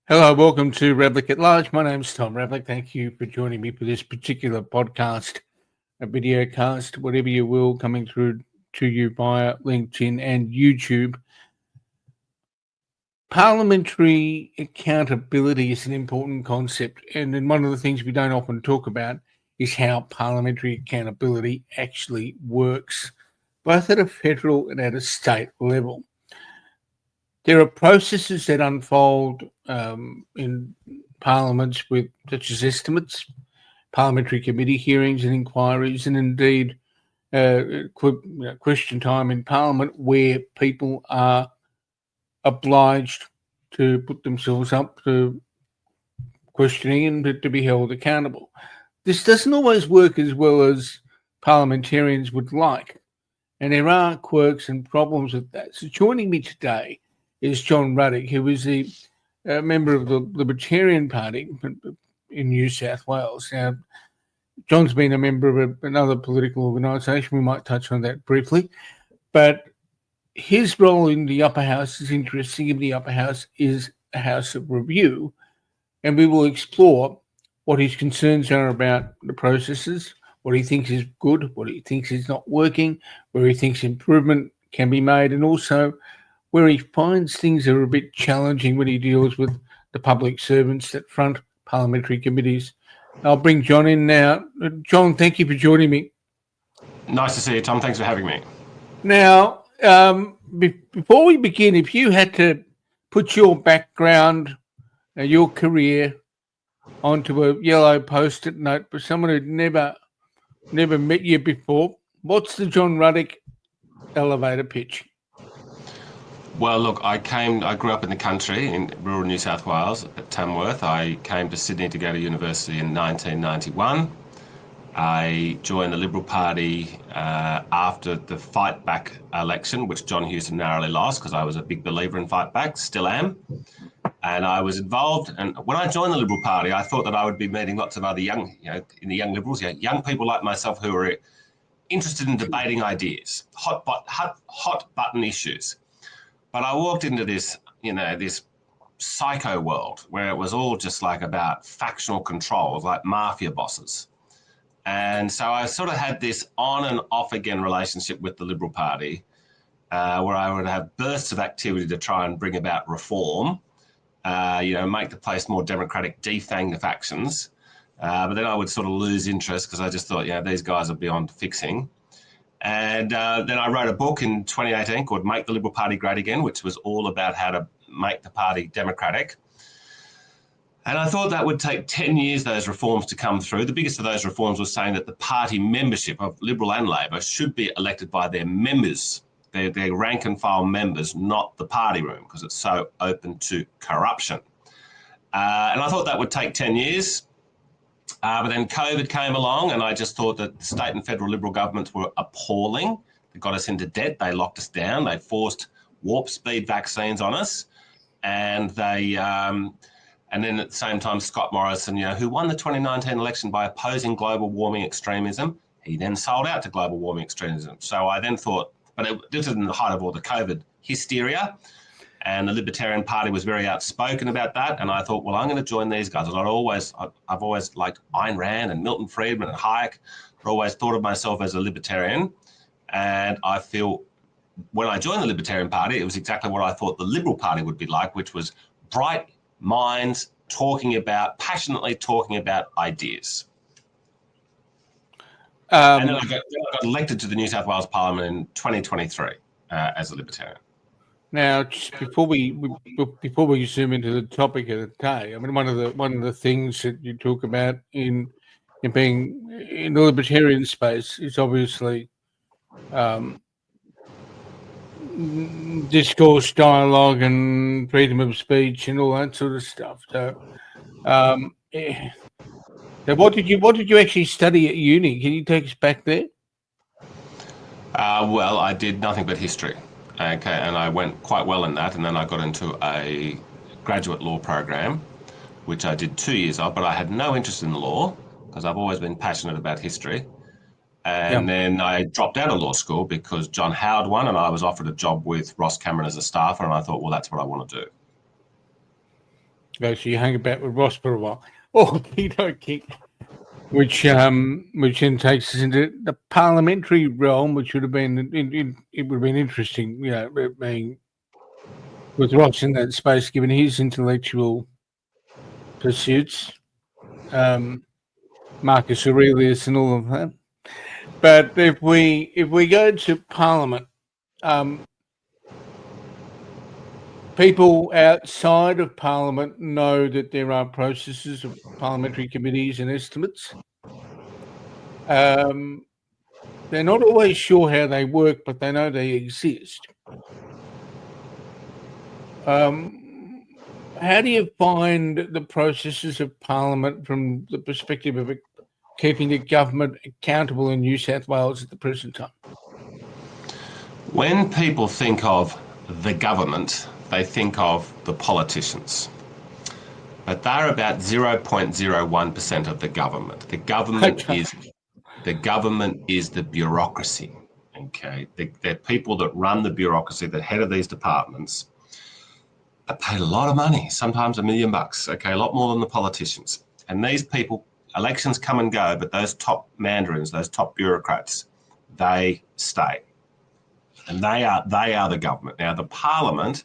Hello, welcome to Ravlic at Large. My name's Tom Ravlic. Thank you for joining me for this particular podcast, a video cast, whatever you will, coming through to you via LinkedIn and YouTube. Parliamentary accountability is an important concept, and then one of the things we don't often talk about is how parliamentary accountability actually works, both at a federal and at a state level. There are processes that unfold in parliaments with such as estimates, parliamentary committee hearings and inquiries, and indeed question time in parliament where people are obliged to put themselves up to questioning and to be held accountable. This doesn't always work as well as parliamentarians would like, and there are quirks and problems with that. So joining me today is John Ruddick, who is a member of the Libertarian Party in New South Wales. Now, John's been a member of another political organisation. We might touch on that briefly. But his role in the Upper House is interesting. In the Upper House is a house of review, and we will explore what his concerns are about the processes, what he thinks is good, what he thinks is not working, where he thinks improvement can be made, and also where he finds things are a bit challenging when he deals with the public servants that front parliamentary committees. I'll bring John in now. John, thank you for joining me. Nice to see you, Tom. Thanks for having me. Now, before we begin, if you had to put your background, your career onto a yellow Post-it note for someone who'd never met you before, what's the John Ruddick elevator pitch? Well, look, I grew up in the country in rural New South Wales at Tamworth. I came to Sydney to go to university in 1991. I joined the Liberal Party after the Fight Back election, which John Hewson narrowly lost because I was a big believer in Fight Back, still am. And I was involved. And when I joined the Liberal Party, I thought that I would be meeting lots of other young Liberals, young people like myself who are interested in debating ideas, hot button issues. But I walked into this, this psycho world where it was all just like about factional controls, like mafia bosses. And so I sort of had this on and off again relationship with the Liberal Party, where I would have bursts of activity to try and bring about reform, make the place more democratic, defang the factions. But then I would sort of lose interest because I just thought, these guys are beyond fixing. And then I wrote a book in 2018 called Make the Liberal Party Great Again, which was all about how to make the party democratic. And I thought that would take 10 years, those reforms to come through. The biggest of those reforms was saying that the party membership of Liberal and Labor should be elected by their members, their rank and file members, not the party room, because it's so open to corruption. And I thought that would take 10 years. But then COVID came along and I just thought that the state and federal Liberal governments were appalling. They got us into debt. They locked us down. They forced warp speed vaccines on us. And and then at the same time, Scott Morrison, who won the 2019 election by opposing global warming extremism, he then sold out to global warming extremism. So I then thought, this is in the height of all the COVID hysteria. And the Libertarian Party was very outspoken about that. And I thought, well, I'm going to join these guys. And I've always liked Ayn Rand and Milton Friedman and Hayek. I've always thought of myself as a libertarian. And I feel when I joined the Libertarian Party, it was exactly what I thought the Liberal Party would be like, which was bright minds passionately talking about ideas. And then I got elected to the New South Wales Parliament in 2023 as a Libertarian. Now, just before we zoom into the topic of the day, I mean, one of the things that you talk about in being in the libertarian space is obviously discourse, dialogue, and freedom of speech, and all that sort of stuff. So, what did you actually study at uni? Can you take us back there? Well, I did nothing but history. Okay, and I went quite well in that, and then I got into a graduate law program, which I did 2 years of, but I had no interest in law because I've always been passionate about history. And then I dropped out of law school because John Howard won, and I was offered a job with Ross Cameron as a staffer, and I thought, well, that's what I want to do. Okay, so you hang about with Ross for a while. Okey-dokey. Which then takes us into the parliamentary realm, which would have been it would have been interesting, being with Ross in that space, given his intellectual pursuits, Marcus Aurelius and all of that. But if we go to Parliament, people outside of Parliament know that there are processes of parliamentary committees and estimates. They're not always sure how they work, but they know they exist. How do you find the processes of Parliament from the perspective of keeping the government accountable in New South Wales at the present time? When people think of the government, they think of the politicians. But they're about 0.01% of the government. The government is the bureaucracy. Okay, they're people that run the bureaucracy, the head of these departments, are paid a lot of money, sometimes $1 million. Okay, a lot more than the politicians. And these people, elections come and go, but those top mandarins, those top bureaucrats, they stay, and they are the government. Now, the Parliament,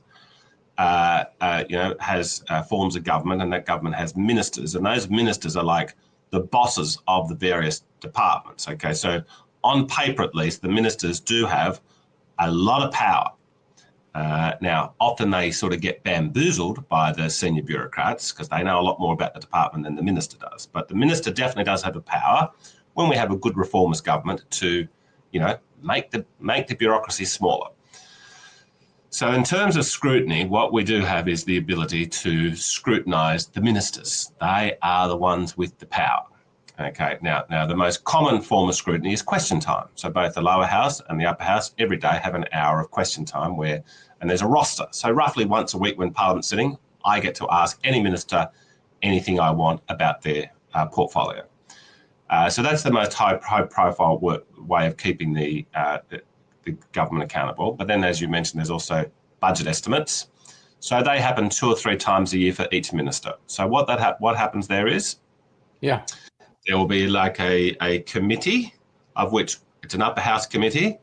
has forms of government, and that government has ministers, and those ministers are like the bosses of the various departments. Okay, so on paper at least, the ministers do have a lot of power. Now, often they sort of get bamboozled by the senior bureaucrats because they know a lot more about the department than the minister does. But the minister definitely does have a power when we have a good reformist government to, make the bureaucracy smaller. So in terms of scrutiny, what we do have is the ability to scrutinise the ministers. They are the ones with the power. Okay, now the most common form of scrutiny is question time. So both the lower house and the upper house every day have an hour of question time and there's a roster. So roughly once a week when Parliament's sitting, I get to ask any minister anything I want about their portfolio. So that's the most high profile way of keeping the government accountable. But then, as you mentioned, there's also budget estimates. So they happen 2 or 3 times a year for each minister. So what happens there is, there will be like a committee, of which it's an upper house committee,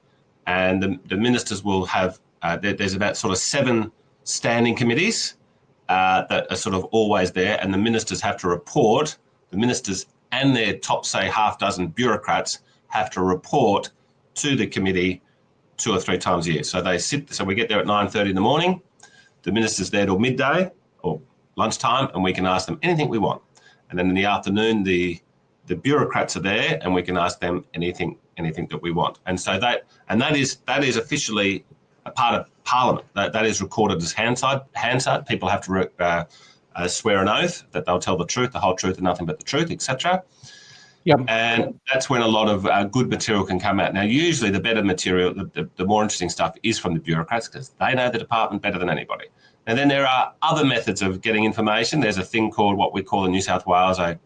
and the ministers will have, there's about sort of 7 standing committees that are sort of always there, and the ministers have to report, the ministers and their top, say, half dozen bureaucrats have to report to the committee 2 or 3 times a year. So we get there at 9:30 in the morning, the minister's there till midday or lunchtime, and we can ask them anything we want. And then in the afternoon, the bureaucrats are there, and we can ask them anything that we want. And so that is officially a part of Parliament. That is recorded as Hansard. People have to swear an oath that they'll tell the truth, the whole truth, and nothing but the truth, etc. Yep. And that's when a lot of good material can come out. Now, usually the better material, the more interesting stuff is from the bureaucrats because they know the department better than anybody. And then there are other methods of getting information. There's a thing called what we call in New South Wales a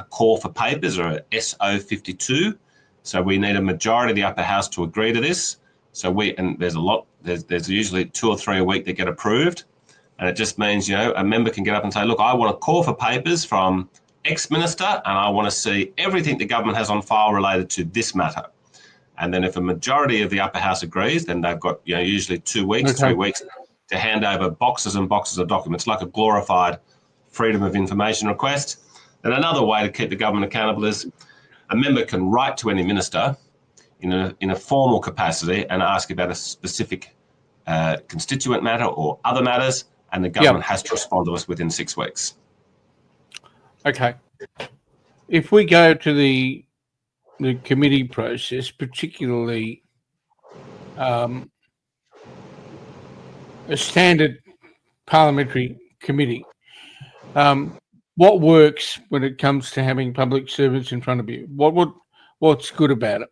call for papers, or a SO52. So we need a majority of the upper house to agree to this. So there's usually 2 or 3 a week that get approved. And it just means, a member can get up and say, look, I want a call for papers from ex-minister, and I want to see everything the government has on file related to this matter. And then if a majority of the upper house agrees, then they've got, usually 2 weeks, 3 weeks to hand over boxes and boxes of documents, like a glorified freedom of information request. And another way to keep the government accountable is a member can write to any minister in a formal capacity and ask about a specific constituent matter or other matters, and the government has to respond to us within 6 weeks. Okay. If we go to the committee process, particularly a standard parliamentary committee, what works when it comes to having public servants in front of you? What's good about it?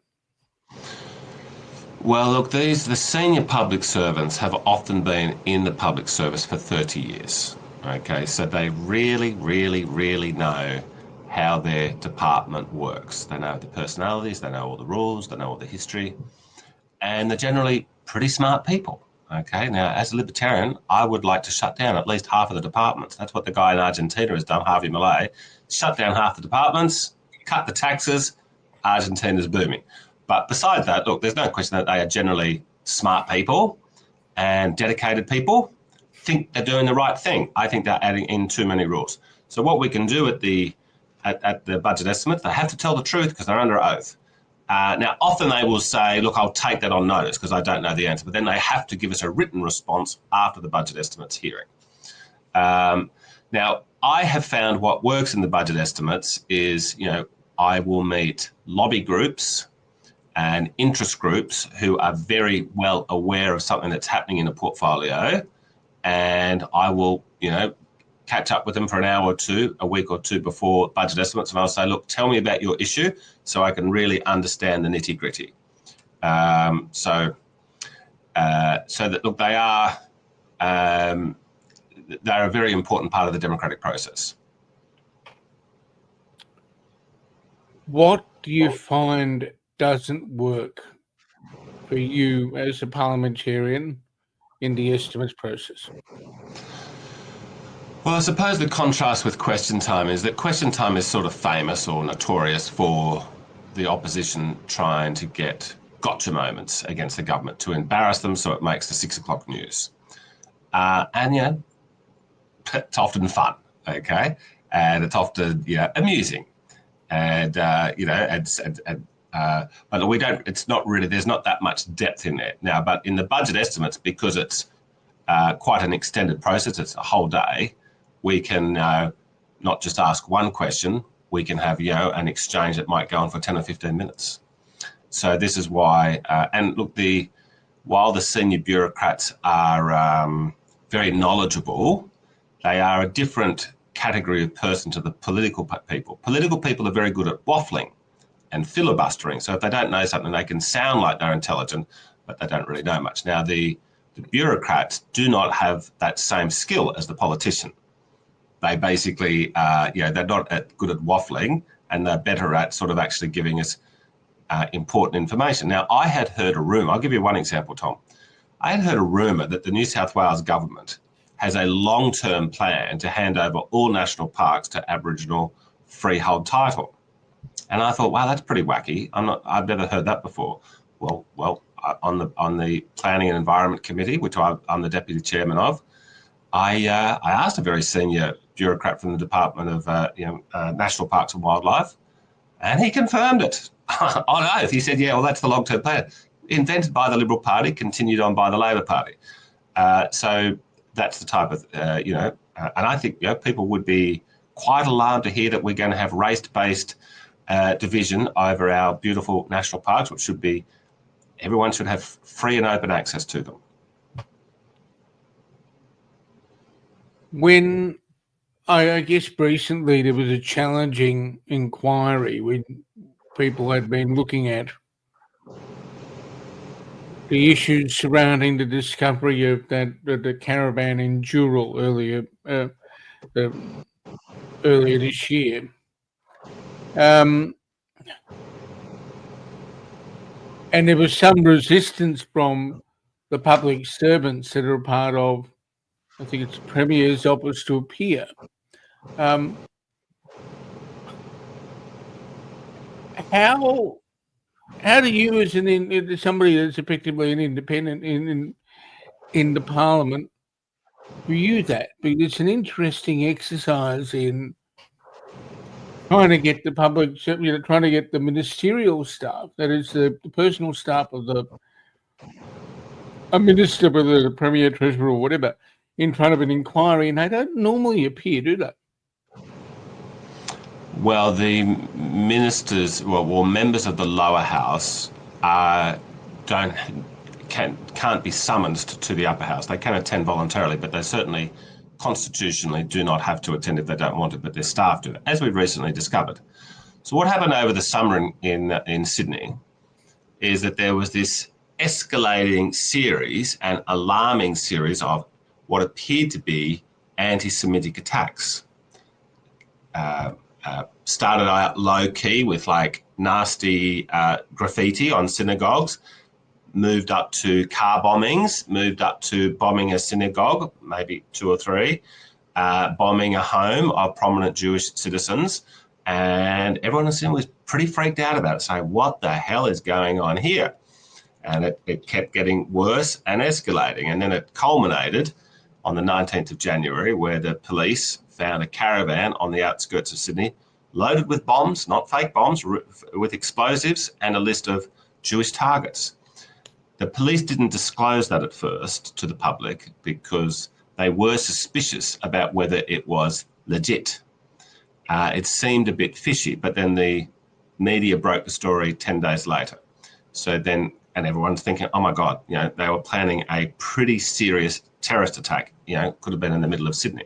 Well, look, the senior public servants have often been in the public service for 30 years. Okay, so they really, really, really know how their department works. They know the personalities, they know all the rules, they know all the history, and they're generally pretty smart people. Okay, now as a libertarian, I would like to shut down at least half of the departments. That's what the guy in Argentina has done, Javier Milei. Shut down half the departments, cut the taxes, Argentina's booming. But besides that, look, there's no question that they are generally smart people and dedicated people, think they're doing the right thing. I think they're adding in too many rules. So what we can do at the budget estimates, they have to tell the truth because they're under oath. Now, often they will say, look, I'll take that on notice because I don't know the answer, but then they have to give us a written response after the budget estimates hearing. Now, I have found what works in the budget estimates is, I will meet lobby groups and interest groups who are very well aware of something that's happening in a portfolio, and I will, catch up with them for an hour or two, a week or two before budget estimates, and I'll say, look, tell me about your issue so I can really understand the nitty gritty. So that, look, they're a very important part of the democratic process. What do you find doesn't work for you as a parliamentarian in the estimates process? Well, I suppose the contrast with question time is that question time is sort of famous or notorious for the opposition trying to get gotcha moments against the government to embarrass them so it makes the 6 o'clock news. And, it's often fun, okay? And it's often, amusing. And, but we don't, it's not really, there's not that much depth in there. Now, but in the budget estimates, because it's quite an extended process, it's a whole day, we can not just ask one question, we can have, an exchange that might go on for 10 or 15 minutes. So this is why, and look, while the senior bureaucrats are very knowledgeable, they are a different category of person to the political people. Political people are very good at waffling and filibustering. So if they don't know something, they can sound like they're intelligent, but they don't really know much. Now, the bureaucrats do not have that same skill as the politician. They basically, they're not good at waffling, and they're better at sort of actually giving us important information. Now, I had heard a rumour, I'll give you one example, Tom. I had heard a rumour that the New South Wales government has a long-term plan to hand over all national parks to Aboriginal freehold title. And I thought, wow, that's pretty wacky. I've never heard that before. Well, on the Planning and Environment Committee, which I'm the deputy chairman of, I asked a very senior bureaucrat from the Department of National Parks and Wildlife, and he confirmed it on oath. He said, yeah, well, that's the long-term plan. Invented by the Liberal Party, continued on by the Labor Party. So that's the type of, and I think people would be quite alarmed to hear that we're going to have race-based division over our beautiful national parks, which should be, everyone should have free and open access to them. When I guess recently there was a challenging inquiry when people had been looking at the issues surrounding the discovery of the caravan in Dural earlier this year. And there was some resistance from the public servants that are a part of, I think it's the Premier's office, to appear. How do you, as somebody that's effectively an independent in the Parliament, view that? Because it's an interesting exercise in trying to get the public, trying to get the ministerial staff, that is the personal staff of a minister, whether the Premier, Treasurer, or whatever, in front of an inquiry, and they don't normally appear, do they? Well, the ministers, well, members of the lower house can't be summoned to the upper house. They can attend voluntarily, but they certainly constitutionally do not have to attend if they don't want to, but their staff do, as we've recently discovered. So what happened over the summer in Sydney is that there was this escalating series and alarming series of what appeared to be anti-Semitic attacks. Started out low-key with like nasty graffiti on synagogues, moved up to car bombings, moved up to bombing a synagogue, maybe 2 or 3, bombing a home of prominent Jewish citizens. And everyone in Sydney was pretty freaked out about it, saying, what the hell is going on here? And it kept getting worse and escalating. And then it culminated on the 19th of January, where the police found a caravan on the outskirts of Sydney loaded with bombs, not fake bombs, with explosives and a list of Jewish targets. The police didn't disclose that at first to the public because they were suspicious about whether it was legit. It seemed a bit fishy, but then the media broke the story 10 days later. So then, and everyone's thinking, oh my God, they were planning a pretty serious terrorist attack. Could have been in the middle of Sydney,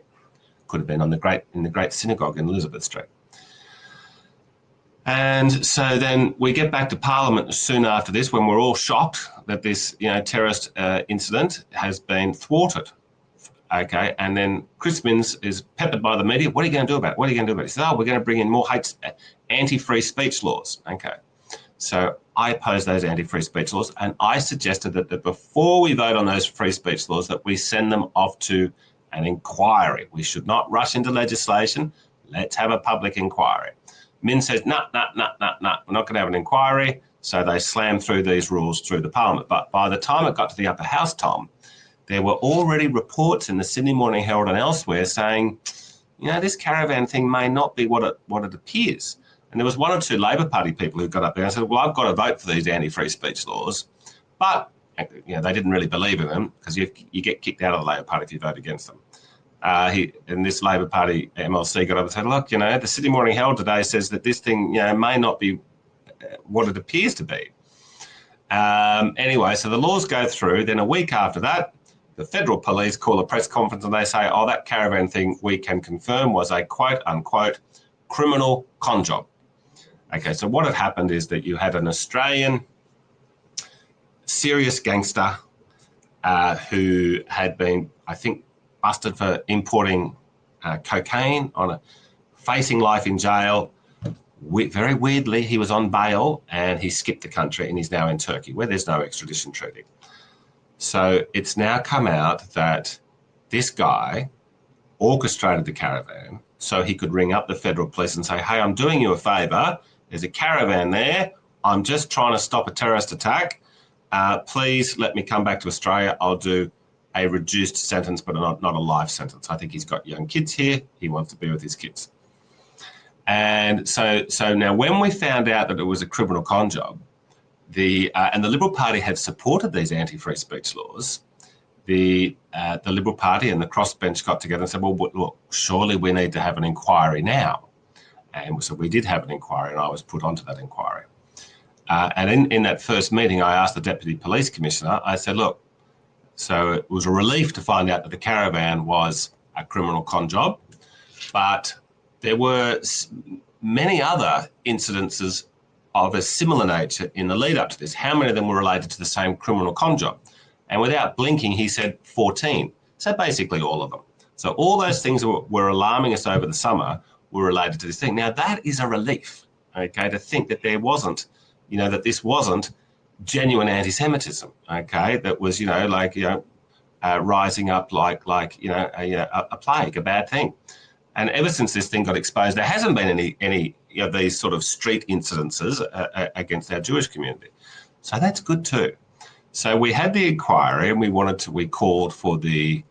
could have been in the great synagogue in Elizabeth Street. And so then we get back to Parliament soon after this, when we're all shocked that this, terrorist incident has been thwarted. Okay, and then Chris Minns is peppered by the media. What are you going to do about it? What are you going to do about it? He says, we're going to bring in more anti-free speech laws. Okay, so I opposed those anti-free speech laws, and I suggested that before we vote on those free speech laws, that we send them off to an inquiry. We should not rush into legislation. Let's have a public inquiry. Min says, no, we're not going to have an inquiry. So they slammed through these rules through the Parliament. But by the time it got to the Upper House, Tom, there were already reports in the Sydney Morning Herald and elsewhere saying, this caravan thing may not be what it appears. And there was 1 or 2 Labor Party people who got up there and said, well, I've got to vote for these anti-free speech laws. But they didn't really believe in them, because you get kicked out of the Labor Party if you vote against them. And this Labor Party MLC got up and said, look, the Sydney Morning Herald today says that this thing, may not be what it appears to be. Anyway, so the laws go through. Then a week after that, the federal police call a press conference and they say, that caravan thing we can confirm was a quote unquote criminal con job. Okay, so what had happened is that you had an Australian serious gangster who had been, I think, busted for importing cocaine, facing life in jail. Very weirdly, he was on bail and he skipped the country and he's now in Turkey, where there's no extradition treaty. So it's now come out that this guy orchestrated the caravan so he could ring up the federal police and say, hey, I'm doing you a favour. There's a caravan there. I'm just trying to stop a terrorist attack. Please let me come back to Australia. I'll do a reduced sentence, but not a life sentence. I think he's got young kids here. He wants to be with his kids. And so now when we found out that it was a criminal con job, and the Liberal Party had supported these anti-free speech laws, the Liberal Party and the crossbench got together and said, well, look, surely we need to have an inquiry now. And so we did have an inquiry, and I was put onto that inquiry. And in that first meeting, I asked the Deputy Police Commissioner, I said, look, so it was a relief to find out that the caravan was a criminal con job, but there were many other incidences of a similar nature in the lead up to this. How many of them were related to the same criminal con job? And without blinking, he said 14. So basically all of them. So all those things that were alarming us over the summer were related to this thing. Now that is a relief, okay, to think that there wasn't, that this wasn't genuine anti-Semitism, okay, that was, rising up like a plague, a bad thing. And ever since this thing got exposed, there hasn't been any of these sort of street incidences against our Jewish community. So that's good too. So we had the inquiry, and we called for the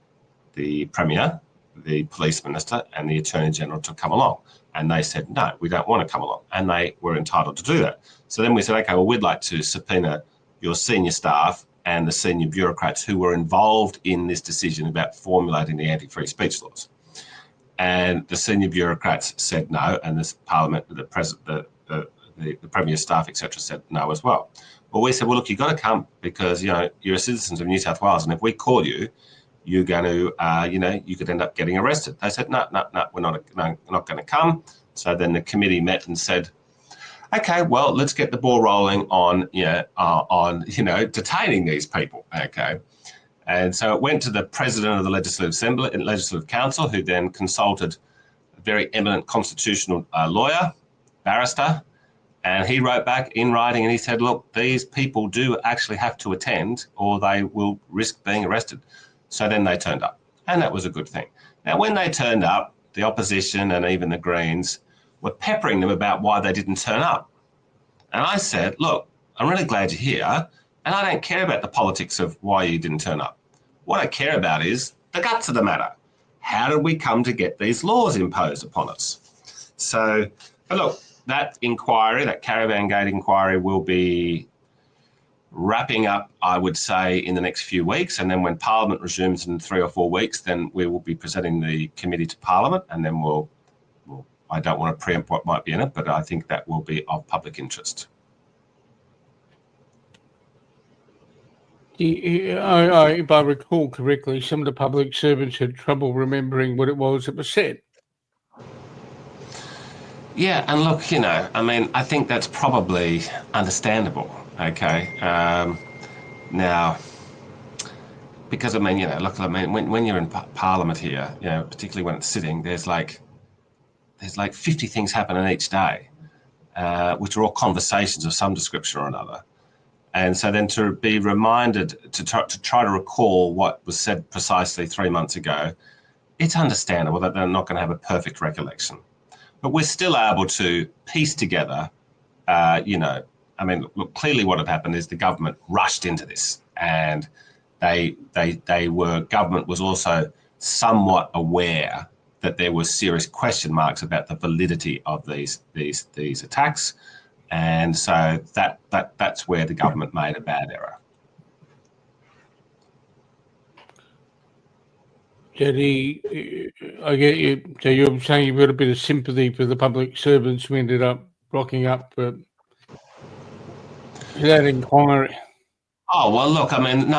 Premier, the Police Minister, and the Attorney General to come along. And they said, no, we don't want to come along. And they were entitled to do that. So then we said, okay, well, we'd like to subpoena your senior staff and the senior bureaucrats who were involved in this decision about formulating the anti-free speech laws. And the senior bureaucrats said no, and this Parliament, the Premier's staff, etc., said no as well. Well, we said, well, look, you've got to come because, you're citizens of New South Wales, and if we call you, you're going to, you could end up getting arrested. They said, no, we're not going to come. So then the committee met and said, okay, well, let's get the ball rolling on detaining these people, okay. And so it went to the president of the Legislative Assembly and Legislative Council, who then consulted a very eminent constitutional lawyer, barrister, And he wrote back in writing and he said, look, these people do actually have to attend or they will risk being arrested. So then they turned up, and that was a good thing. Now, when they turned up, the opposition and even the Greens were peppering them about why they didn't turn up. And I said, look, I'm really glad you're here, and I don't care about the politics of why you didn't turn up. What I care about is the guts of the matter. How did we come to get these laws imposed upon us? So, but look, that inquiry, that caravan gate inquiry, will be wrapping up, I would say, in the next few weeks. And then when Parliament resumes in 3 or 4 weeks, then we will be presenting the committee to Parliament, and then we'll I don't want to preempt what might be in it, but I think that will be of public interest. If I recall correctly, some of the public servants had trouble remembering what it was that was said. Yeah, and look, you know, I mean, I think that's probably understandable, okay? Now, because, I mean, you know, look, I mean, when you're in Parliament here, you know, particularly when it's sitting, there's like 50 things happening each day, which are all conversations of some description or another. And so then to be reminded to try to recall what was said precisely 3 months ago, it's understandable that they're not going to have a perfect recollection. But we're still able to piece together, you know, I mean, look, clearly what had happened is the government rushed into this, and government was also somewhat aware that there were serious question marks about the validity of these attacks. And so that's where the government made a bad error. So I get you. So you're saying you've got a bit of sympathy for the public servants who ended up rocking up for that inquiry. Oh, well, look, I mean,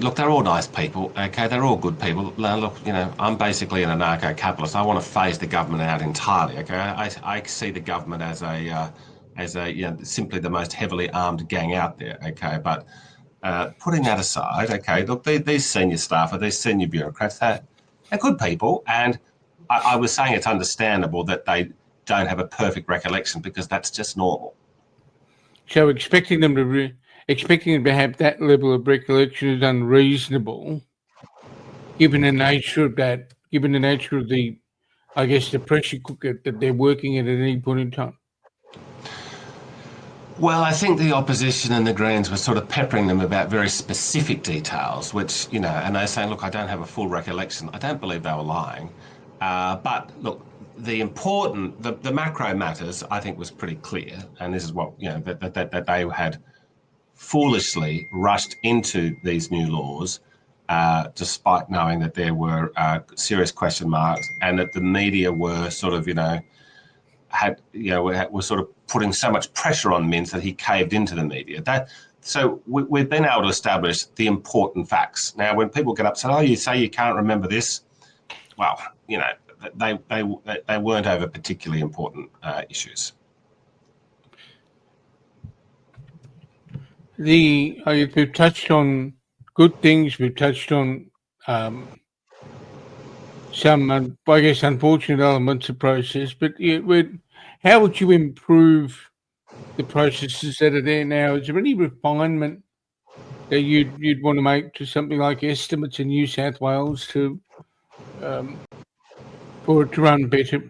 look, they're all nice people, okay? They're all good people. Now, look, you know, I'm basically an anarcho-capitalist. I want to phase the government out entirely, okay? I see the government as you know, simply the most heavily armed gang out there, okay? But putting that aside, okay, look, these senior staff, these senior bureaucrats, they're good people, and I was saying it's understandable that they don't have a perfect recollection because that's just normal. So expecting them to have that level of recollection is unreasonable, given the nature of that, given the nature of the, I guess, the pressure cooker that they're working at any point in time. Well, I think the opposition and the Greens were sort of peppering them about very specific details, which, you know, and they're saying, look, I don't have a full recollection. I don't believe they were lying. But look, the macro matters, I think, was pretty clear. And this is what, you know, that they had foolishly rushed into these new laws, despite knowing that there were serious question marks, and that the media were sort of, you know, were sort of putting so much pressure on Minns that he caved into the media. So we've been able to establish the important facts. Now, when people get upset, oh, you say you can't remember this, well, you know, they weren't over particularly important issues. We've touched on good things. We've touched on some, I guess, unfortunate elements of process. But how would you improve the processes that are there now? Is there any refinement that you'd want to make to something like estimates in New South Wales to for it to run better?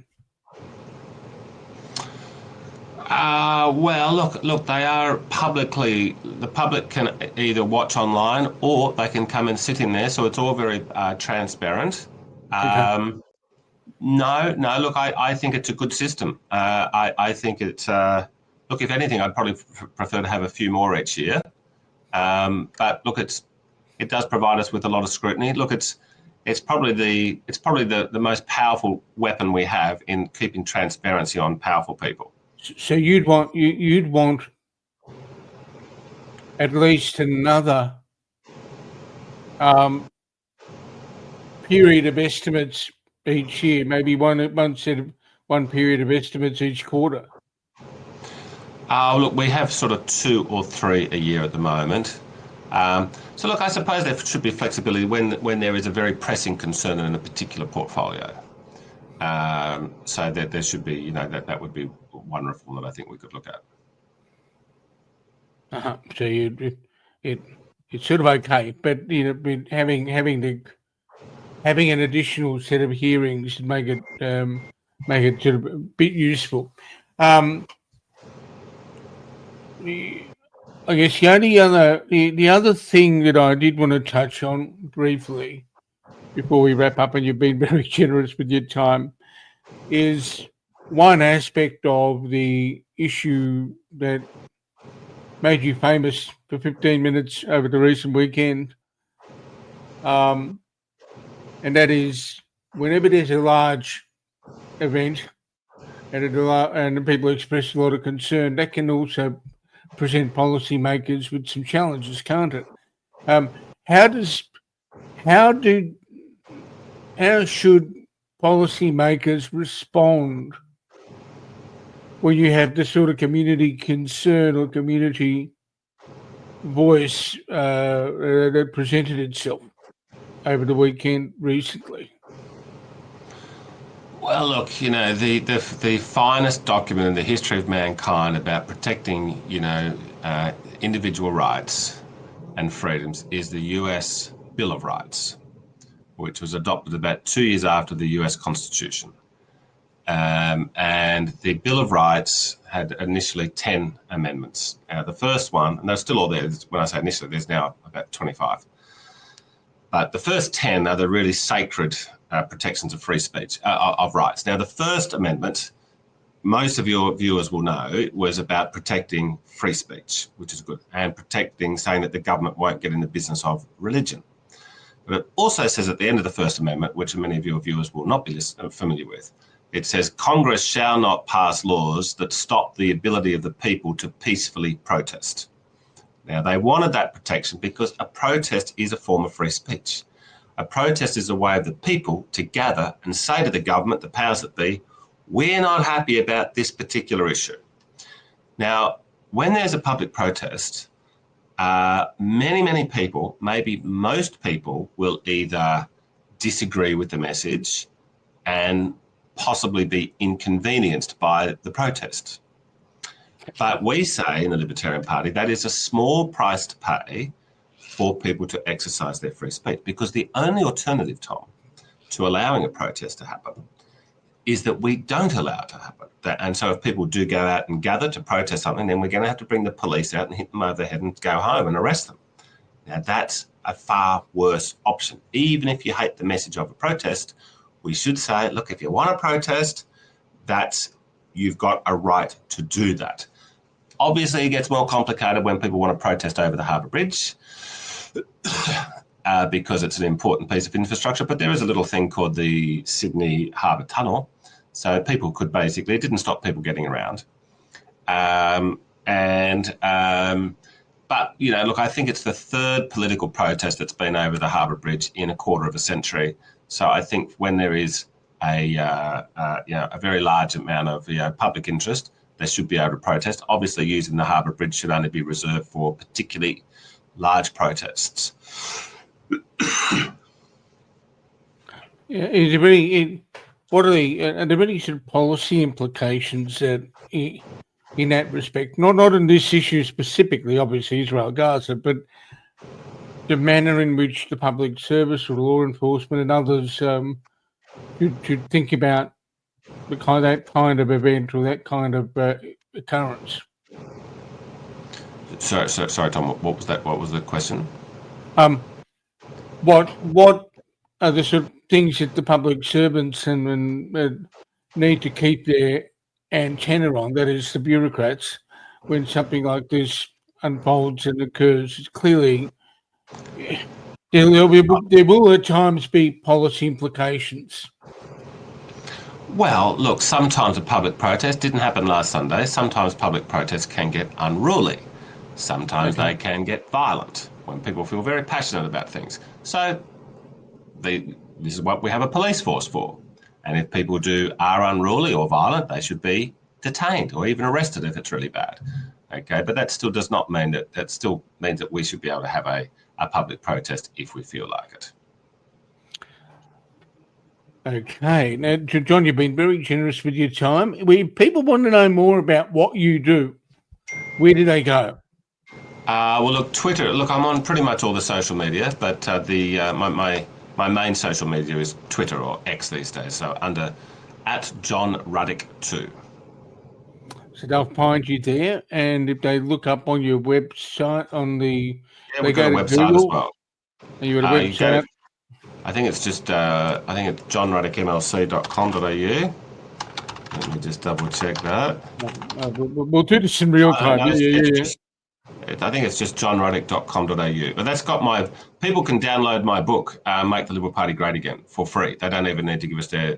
Well, look, they are publicly, the public can either watch online or they can come and sit in there. So it's all very transparent. Okay. No, look, I think it's a good system. I think it's, look, if anything, I'd probably prefer to have a few more each year. But look, it does provide us with a lot of scrutiny. Look, it's probably the most powerful weapon we have in keeping transparency on powerful people. So you'd want at least another period of estimates each year, maybe one period of estimates each quarter. Look, we have sort of 2 or 3 a year at the moment. So look, I suppose there should be flexibility when there is a very pressing concern in a particular portfolio. So that there should be, you know, that would be one reform that I think we could look at. So it's sort of okay, but having an additional set of hearings make it sort of a bit useful. I guess the other thing that I did want to touch on briefly before we wrap up, and you've been very generous with your time, is one aspect of the issue that made you famous for 15 minutes over the recent weekend. And that is whenever there's a large event and people express a lot of concern, that can also present policymakers with some challenges, can't it? How should policymakers respond when you have the sort of community concern or community voice that presented itself over the weekend recently? Well, look, the finest document in the history of mankind about protecting, individual rights and freedoms is the US Bill of Rights, which was adopted about 2 years after the US Constitution. And the Bill of Rights had initially 10 amendments. The first one, and they're still all there, when I say initially, there's now about 25. But the first 10 are the really sacred protections of free speech, of rights. Now, the first amendment, most of your viewers will know, was about protecting free speech, which is good, and saying that the government won't get in the business of religion. But it also says at the end of the First Amendment, which many of your viewers will not be familiar with, it says Congress shall not pass laws that stop the ability of the people to peacefully protest. Now, they wanted that protection because a protest is a form of free speech. A protest is a way of the people to gather and say to the government, the powers that be, we're not happy about this particular issue. Now, when there's a public protest, many people, maybe most people, will either disagree with the message and possibly be inconvenienced by the protest. But we say in the Libertarian Party that is a small price to pay for people to exercise their free speech, because the only alternative, Tom, to allowing a protest to happen is that we don't allow it to happen. And so if people do go out and gather to protest something, then we're going to have to bring the police out and hit them over the head and go home and arrest them. Now, that's a far worse option. Even if you hate the message of a protest, we should say, look, if you want to protest, you've got a right to do that. Obviously, it gets more complicated when people want to protest over the Harbour Bridge because it's an important piece of infrastructure, but there is a little thing called the Sydney Harbour Tunnel. So people could basically, it didn't stop people getting around. But, look, I think it's the third political protest that's been over the Harbour Bridge in a quarter of a century. So I think when there is a very large amount of public interest, they should be able to protest. Obviously, using the Harbour Bridge should only be reserved for particularly large protests. Are there any sort of policy implications in that respect? Not in this issue specifically, obviously Israel-Gaza, but the manner in which the public service or law enforcement and others should think about that kind of event or that kind of occurrence. Sorry, Tom. What was that? What was the question? What are the sort of things that the public servants and need to keep their antenna on? That is, the bureaucrats, when something like this unfolds and occurs. It's clearly there will at times be policy implications. Well, look, sometimes a public protest didn't happen last Sunday. Sometimes public protests can get unruly. Sometimes they can get violent when people feel very passionate about things. So this is what we have a police force for. And if people are unruly or violent, they should be detained or even arrested if it's really bad. Okay, but that still does not mean that still means that we should be able to have a public protest if we feel like it. Okay. Now, John, you've been very generous with your time. People want to know more about what you do. Where do they go? Well, look, Twitter. Look, I'm on pretty much all the social media, but my main social media is Twitter or X these days. So under @JohnRuddick2. So they'll find you there, and if they look up on your website on the, Yeah, we've got a website as well. And you got a website. I think it's just johnruddickmlc.com.au. Let me just double check that. We'll do this in real time. I think it's just johnruddick.com.au. But that's got people can download my book, Make the Liberal Party Great Again, for free. They don't even need to give us their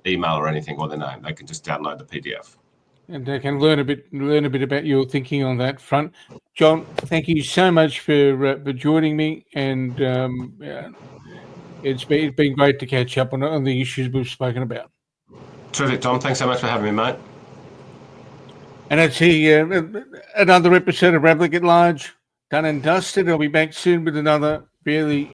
email or anything or their name. They can just download the PDF. And they can learn a bit about your thinking on that front. John, thank you so much for joining me, and it's been great to catch up on the issues we've spoken about. Terrific, Tom. Thanks so much for having me, mate. And that's another episode of Ravlic at Large done and dusted. I'll be back soon with another fairly